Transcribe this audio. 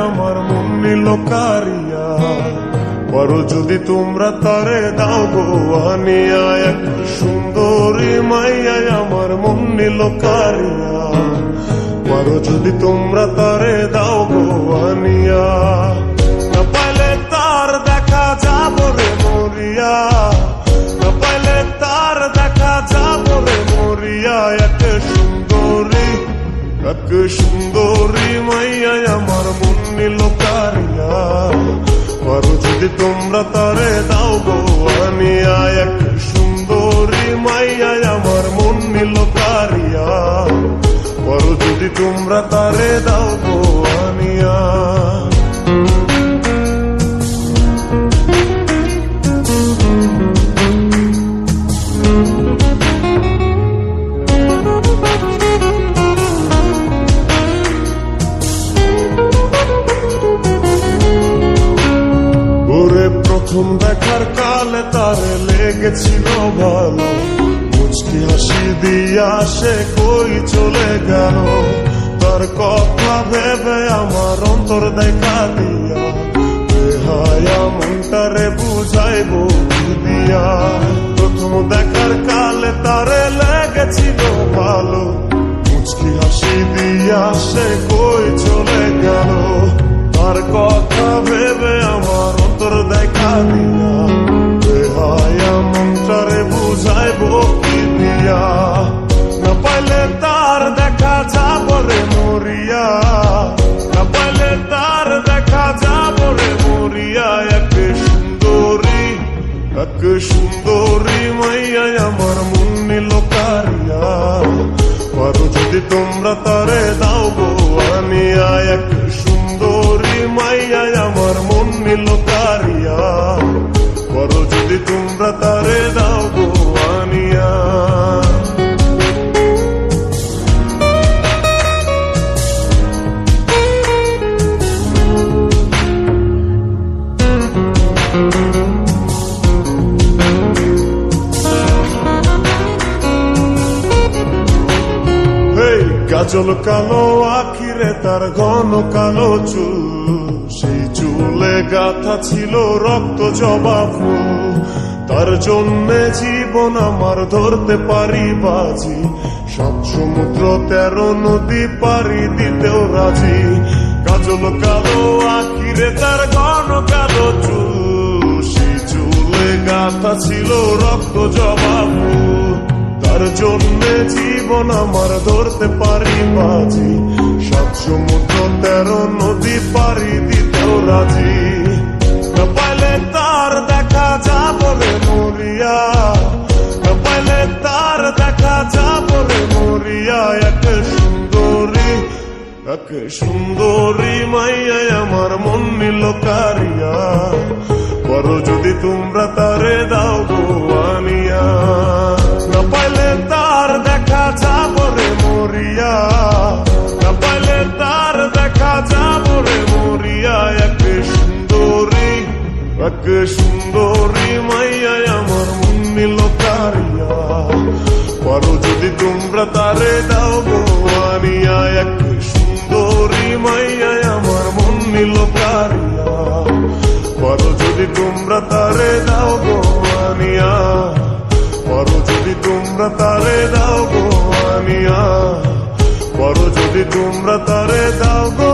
আমার মন নিল কারিয়া, পারো যদি তোমরা তারে দাও গো আনিয়া। এক সুন্দরী মাইয়া আমার মন নিল কারিয়া, পারো যদি তোমরা তারে দাও গো আনিয়া। না পাইলে তার দেখা যাব রে মরিয়া, না পাইলে তার দেখা যাব রে মরিয়া। এক সুন্দরী মাইয়া আমার মন নিল কারিয়া, পারো যদি তোমরা তারে দাও গো আনিয়া। এক সুন্দরী মাইয়া আমার মন নিল কারিয়া, পারো যদি তোমরা তারে দাও গো আনিয়া। প্রথম দেখার কালে তারে লেগেছিল ভালো, মুচকি হাসি দিয়া সে কই চলে গেল। তার কথা ভেবে আমার অন্তর দেখা দিয়া, বেহায়া মনটারে বুঝাইবো কি দিয়া। প্রথম দেখার কালে তারে লেগেছিল ভালো, মুচকি হাসি দিয়া সে কই চলে গেল। তার কথা ভেবে আমার অন্তর দেখা দিয়া, বেহায়া মনটারে বুঝাইবো কি দিয়া। না পাইলে তার দেখা যাব রে মরিয়া, না পাইলে তার দেখা যাব রে মরিয়া। এক সুন্দরী মাইয়া আমার মন নিল কারিয়া, পারো যদি তোমরা তারে দাও গো আনিয়া। এক সুন্দরী মাইয়া আমার মন নিল কারিয়া, পারো যদি তোমরা তারে দাও গো আনিয়া। কাজল কালো আখিরে তার ঘন কালো চুল, সেই চুলে গাথা ছিল রক্ত জবা ফুল। তার জন্যে জীবন আমার ধরতে পারি বাজি, 7 সমুদ্র 13 নদী পারি দিতেও রাজি। কাজল কালো আখিরে তার ঘন কালো চুল, সেই চুলে গাথা ছিল রক্ত জবা ফুল। তার জন্যে জীবন আমার ধরতে পারি বাজি, 7 সমুদ্র 13 নদী পারি দিতেও রাজি। না পাইলে তার দেখা যাব রে মরিয়া, না পাইলে তার দেখা যাব রে মরিয়া। এক সুন্দরী মাইয়া আমার মন নিল কারিয়া, পারো যদি তোমরা তারে দাও গো আনিয়া। না পাইলে তার দেখা যাব রে মরিয়া, না পাইলে তার দেখা যাব রে মরিয়া। এক সুন্দরী মাইয়া আমার মন নিল কারিয়া, পারো যদি তোমরা তারে দাও গো আনিয়া। এক সুন্দরী মাইয়া আমার মন নিল কারিয়া, পারো যদি তোমরা তারে দাও গো আনিয়া। পারো যদি তোমরা তারে দাও গো আনিয়া, পারো যদি তোমরা তারে দাও গো।